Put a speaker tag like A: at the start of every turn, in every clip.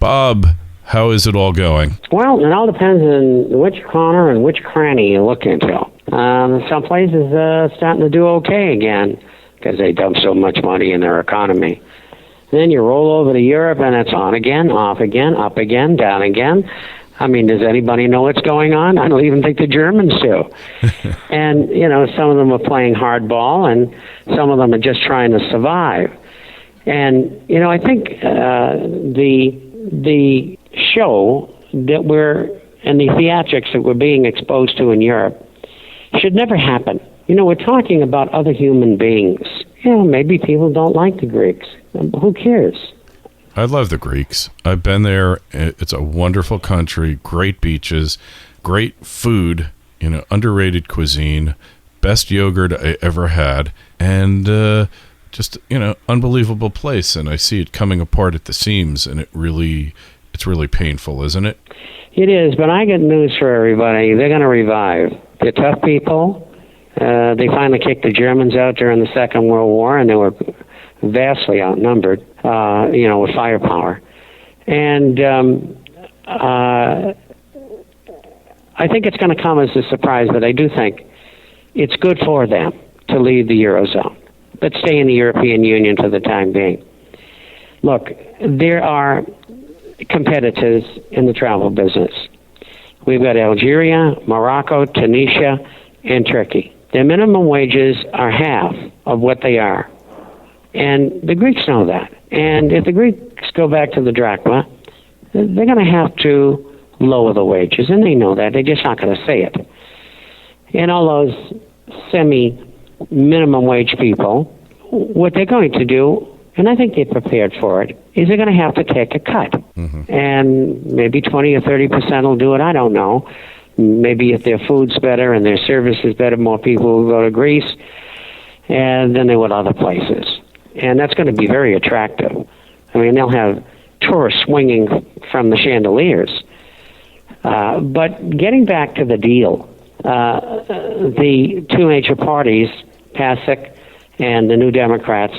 A: Bob, how is it all going?
B: Well, it all depends on which corner and which cranny you look into. Some places starting to do okay again because they dump so much money in their economy. Then you roll over to Europe and it's on again, off again, up again, down again. I mean, does anybody know what's going on? I don't even think the Germans do. And, some of them are playing hardball and some of them are just trying to survive. And, I think the show that and the theatrics that we're being exposed to in Europe should never happen. We're talking about other human beings. Maybe people don't like the Greeks. Who cares?
A: I love the Greeks. I've been there. It's a wonderful country, great beaches, great food, underrated cuisine, best yogurt I ever had, and just, unbelievable place. And I see it coming apart at the seams, and it's really painful, isn't it?
B: It is, but I got news for everybody. They're going to revive. They're tough people. They finally kicked the Germans out during the Second World War, and they were vastly outnumbered, with firepower. And I think it's going to come as a surprise, but I do think it's good for them to leave the Eurozone, but stay in the European Union for the time being. Look, there are competitors in the travel business. We've got Algeria, Morocco, Tunisia, and Turkey. Their minimum wages are half of what they are. And the Greeks know that. And if the Greeks go back to the drachma, they're going to have to lower the wages, and they know that. They're just not going to say it. And all those semi-minimum wage people, what they're going to do, and I think they're prepared for it, is they're going to have to take a cut. Mm-hmm. And maybe 20 or 30% will do it. I don't know. Maybe if their food's better and their service is better, more people will go to Greece, and then they would other places. And that's going to be very attractive. I mean, they'll have tourists swinging from the chandeliers. But getting back to the deal, the two major parties, PASIC and the New Democrats,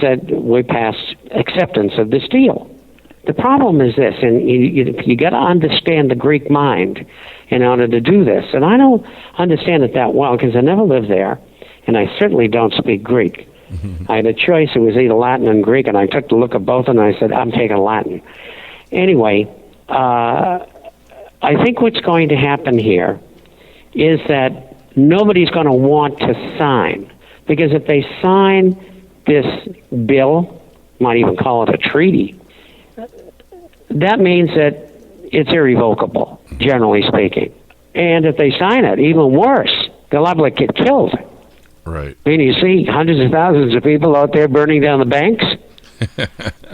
B: said we passed acceptance of this deal. The problem is this, and you got to understand the Greek mind in order to do this. And I don't understand it that well because I never lived there, and I certainly don't speak Greek. I had a choice. It was either Latin and Greek, and I took a look at both, and I said, I'm taking Latin. Anyway, I think what's going to happen here is that nobody's going to want to sign, because if they sign this bill, might even call it a treaty, that means that it's irrevocable, generally speaking. And if they sign it, even worse, they'll liable to get killed.
A: Right.
B: I mean, you see hundreds of thousands of people out there burning down the banks.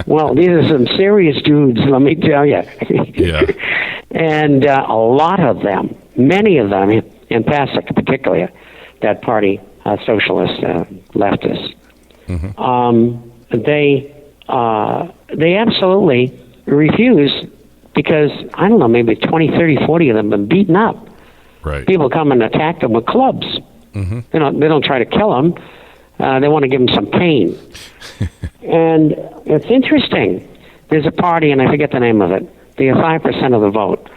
B: Well, these are some serious dudes, let me tell you.
A: Yeah.
B: And a lot of them, many of them, in PASIC particularly, that party, socialist, leftists, they absolutely refuse because, I don't know, maybe 20, 30, 40 of them have been beaten up.
A: Right.
B: People come and attack them with clubs. Mm-hmm. They don't try to kill them. They want to give them some pain. And it's interesting. There's a party, and I forget the name of it. They have 5% of the vote.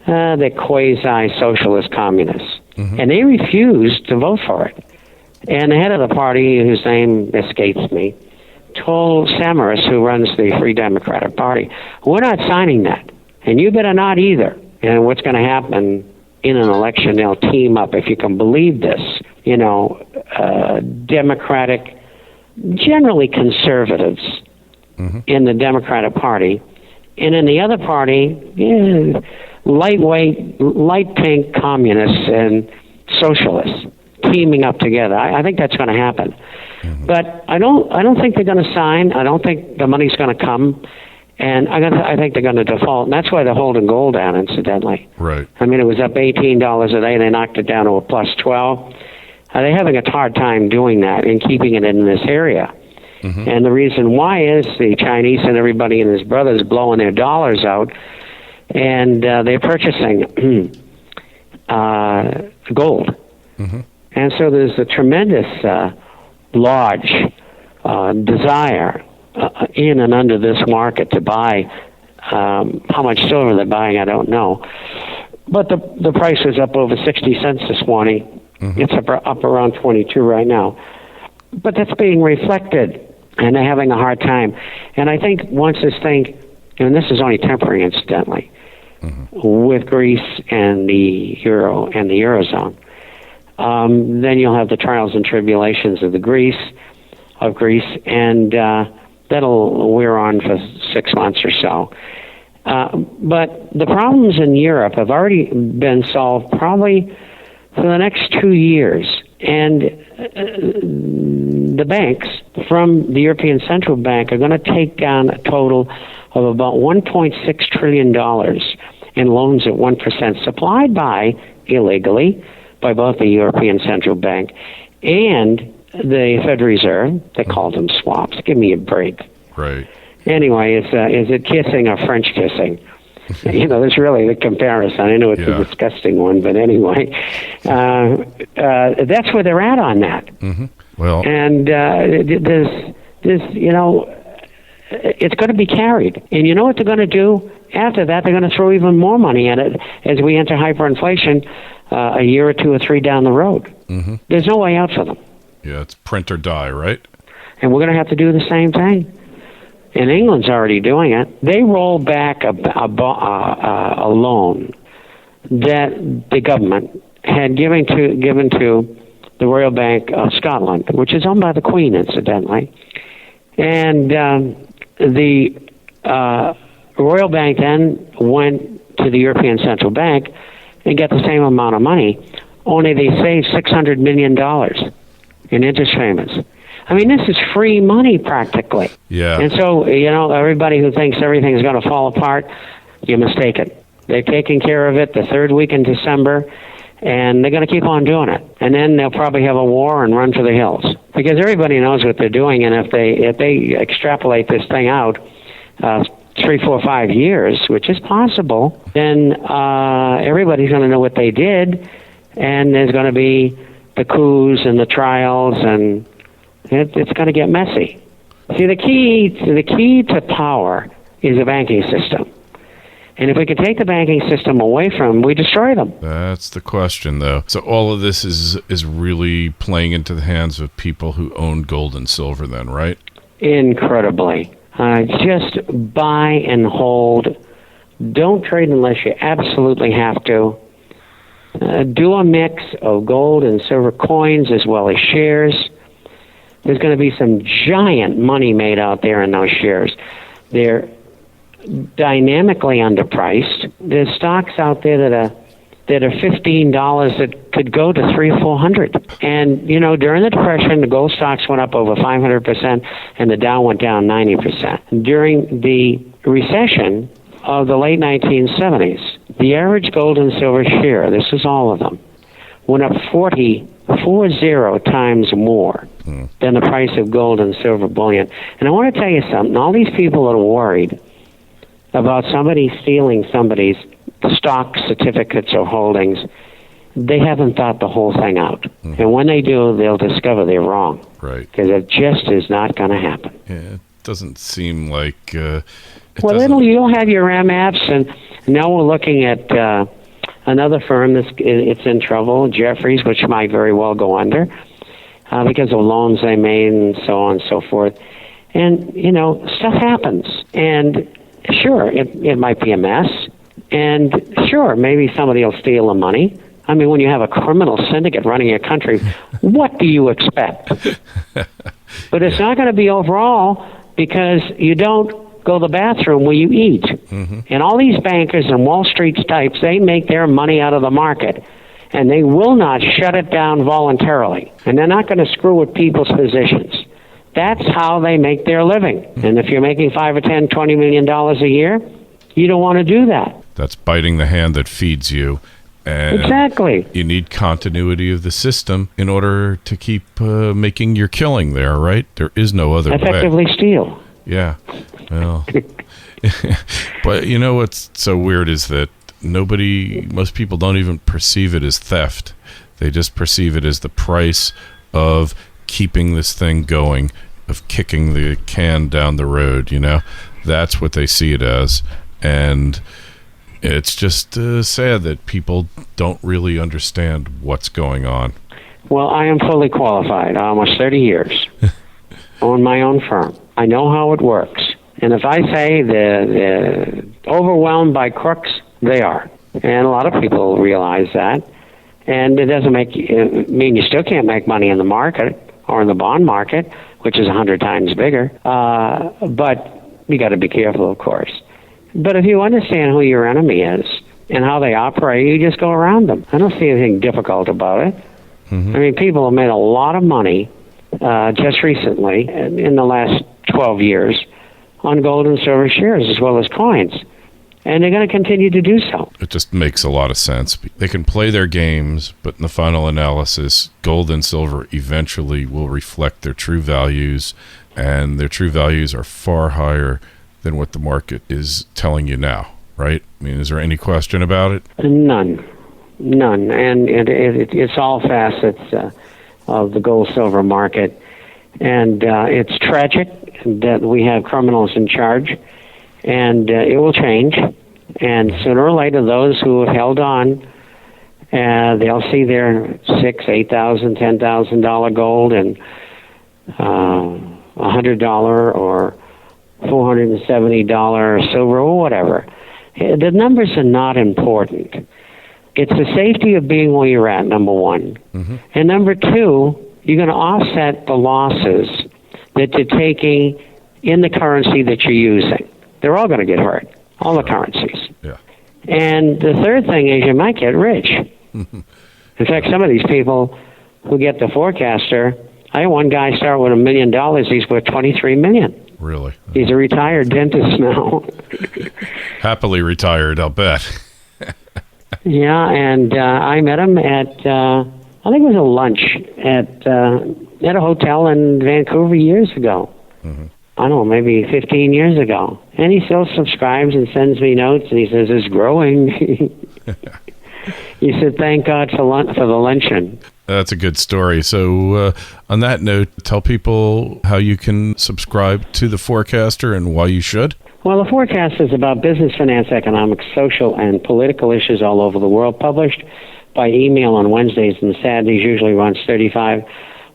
B: They're quasi-socialist communists. Mm-hmm. And they refuse to vote for it. And the head of the party, whose name escapes me, told Samaras, who runs the Free Democratic Party, we're not signing that. And you better not either. And what's going to happen in an election, they'll team up, if you can believe this, Democratic, generally conservatives in the Democratic Party, and in the other party, lightweight, light pink communists and socialists teaming up together. I think that's going to happen. Mm-hmm. But I don't think they're going to sign. I don't think the money's going to come. And I think they're going to default, and that's why they're holding gold down, incidentally.
A: Right.
B: I mean, it was up $18 a day. They knocked it down to a plus 12. They're having a hard time doing that and keeping it in this area. Mm-hmm. And the reason why is the Chinese and everybody and his brothers blowing their dollars out, and they're purchasing gold. Mm-hmm. And so there's a tremendous large desire in and under this market to buy How much silver they're buying, I don't know. But the price is up over 60 cents this morning. Mm-hmm. It's up around 22 right now. But that's being reflected, and they're having a hard time. And I think once this thing, and this is only temporary, incidentally, with Greece and the euro and the eurozone, then you'll have the trials and tribulations of Greece, and that'll wear on for 6 months or so. But the problems in Europe have already been solved probably for the next 2 years. And the banks from the European Central Bank are going to take down a total of about $1.6 trillion in loans at 1%, supplied illegally by both the European Central Bank and the Federal Reserve. They called them swaps. Give me a break.
A: Right.
B: Anyway, is it kissing or French kissing? That's really the comparison. I know it's a disgusting one, but anyway, that's where they're at on that.
A: Mm-hmm. Well,
B: and there's it's going to be carried. And you know what they're going to do after that? They're going to throw even more money at it as we enter hyperinflation a year or two or three down the road. Mm-hmm. There's no way out for them.
A: Yeah, it's print or die, right?
B: And we're going to have to do the same thing. And England's already doing it. They roll back a loan that the government had given to the Royal Bank of Scotland, which is owned by the Queen, incidentally. And the Royal Bank then went to the European Central Bank and got the same amount of money, only they saved $600 million in interest payments. I mean, this is free money practically.
A: Yeah.
B: And so, everybody who thinks everything's going to fall apart, you're mistaken. They're taking care of it the third week in December, and they're going to keep on doing it. And then they'll probably have a war and run for the hills, because everybody knows what they're doing. And if they extrapolate this thing out 3, 4, 5 years, which is possible, then everybody's going to know what they did, and there's going to be the coups and the trials, and it's going to get messy. See, the key to power is a banking system. And if we can take the banking system away from them, we destroy them.
A: That's the question, though. So all of this is really playing into the hands of people who own gold and silver then, right?
B: Incredibly. Just buy and hold. Don't trade unless you absolutely have to. Do a mix of gold and silver coins as well as shares. There's going to be some giant money made out there in those shares. They're dynamically underpriced. There's stocks out there that are $15 that could go to $300 or $400. And during the Depression, the gold stocks went up over 500%, and the Dow went down 90%. During the recession of the late 1970s, the average gold and silver share, this is all of them, went up 40 times more than the price of gold and silver bullion. And I want to tell you something. All these people are worried about somebody stealing somebody's stock certificates or holdings. They haven't thought the whole thing out. Mm-hmm. And when they do, they'll discover they're wrong.
A: Right.
B: Because it just is not going to happen.
A: Yeah, it doesn't seem like...
B: you'll have your MFs, and now we're looking at another firm it's in trouble, Jeffries, which might very well go under because of loans they made and so on and so forth. And, stuff happens. And sure, it might be a mess. And sure, maybe somebody will steal the money. I mean, when you have a criminal syndicate running your country, what do you expect? But it's not going to be overall, because you don't go to the bathroom where you eat. Mm-hmm. And all these bankers and Wall Street types, they make their money out of the market. And they will not shut it down voluntarily. And they're not going to screw with people's positions. That's how they make their living. And if you're making $5 or $10, $20 million a year, you don't want to do that.
A: That's biting the hand that feeds you. And
B: exactly.
A: You need continuity of the system in order to keep making your killing there, right? There is no other way.
B: Effectively steal.
A: Yeah. Well, but what's so weird is that most people don't even perceive it as theft. They just perceive it as the price of keeping this thing going, of kicking the can down the road, That's what they see it as. And it's just sad that people don't really understand what's going on.
B: Well, I am fully qualified. Almost 30 years. Own my own firm. I know how it works. And if I say they're overwhelmed by crooks, they are. And a lot of people realize that. And it doesn't mean you still can't make money in the market or in the bond market, which is 100 times bigger. But you got to be careful, of course. But if you understand who your enemy is and how they operate, you just go around them. I don't see anything difficult about it. Mm-hmm. I mean, people have made a lot of money just recently, in the last 12 years, on gold and silver shares as well as coins. And they're going to continue to do so.
A: It just makes a lot of sense. They can play their games, but in the final analysis, gold and silver eventually will reflect their true values, and their true values are far higher than what the market is telling you now, right? I mean, is there any question about it?
B: None. And it's all facets of the gold-silver market. And it's tragic that we have criminals in charge, and it will change. And sooner or later, those who have held on, they'll see their $6,000, $8,000, $10,000 gold and $100 or $470 silver or whatever. The numbers are not important. It's the safety of being where you're at, number one. Mm-hmm. And number two, you're going to offset the losses that you're taking in the currency that you're using. They're all going to get hurt, all the currencies.
A: Yeah.
B: And the third thing is you might get rich. In fact, some of these people who get the forecaster, I had one guy start with $1 million. He's worth $23 million.
A: Really?
B: He's a retired dentist now.
A: Happily retired, I'll bet.
B: Yeah, and I met him at, I think it was a lunch at a hotel in Vancouver years ago. Mm-hmm. I don't know, maybe 15 years ago. And he still subscribes and sends me notes, and he says, it's growing. He said, thank God for the luncheon.
A: That's a good story. So on that note, tell people how you can subscribe to The Forecaster and why you should.
B: Well, The Forecast is about business, finance, economics, social, and political issues all over the world, published by email on Wednesdays and Saturdays, usually runs 35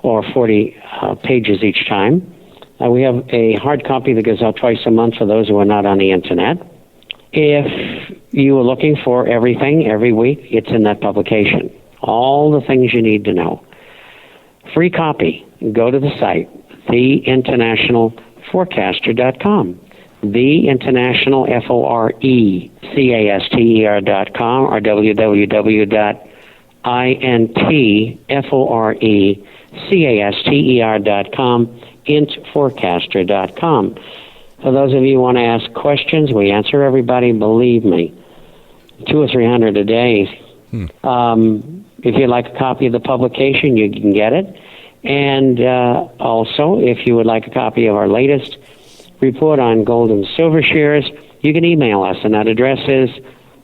B: or 40 pages each time. We have a hard copy that goes out twice a month for those who are not on the Internet. If you are looking for everything every week, it's in that publication. All the things you need to know. Free copy. Go to the site, theinternationalforecaster.com. theinternationalforecaster.com or www.intforecaster.com, intforecaster.com. For those of you who want to ask questions, we answer everybody, believe me. 200 or 300 a day. If you'd like a copy of the publication, you can get it. And also, if you would like a copy of our latest report on gold and silver shares, you can email us, and that address is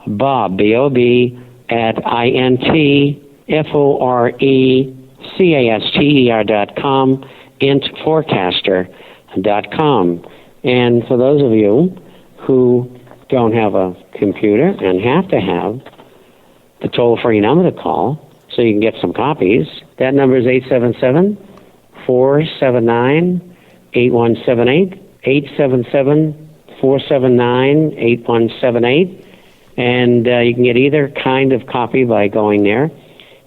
B: Bob, B-O-B, at intforecaster.com, intforecaster.com. And for those of you who don't have a computer and have to have the toll-free number to call so you can get some copies, that number is 877-479-8178, 877-479-8178, and you can get either kind of copy by going there.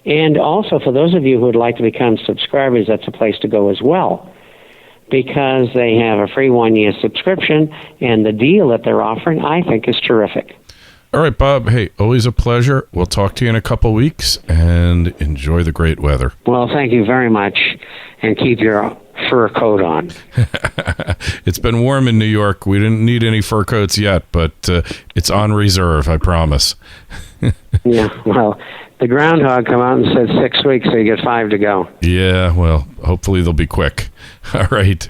B: And also, for those of you who would like to become subscribers, that's a place to go as well, because they have a free 1-year subscription, and the deal that they're offering, I think, is terrific.
A: All right, Bob. Hey, always a pleasure. We'll talk to you in a couple weeks, and enjoy the great weather.
B: Well, thank you very much, and keep your fur coat on.
A: It's been warm in New York. We didn't need any fur coats yet, but it's on reserve, I promise.
B: Yeah, well, the groundhog come out and said 6 weeks, so you get 5 to go.
A: Yeah, well, hopefully they'll be quick. All right.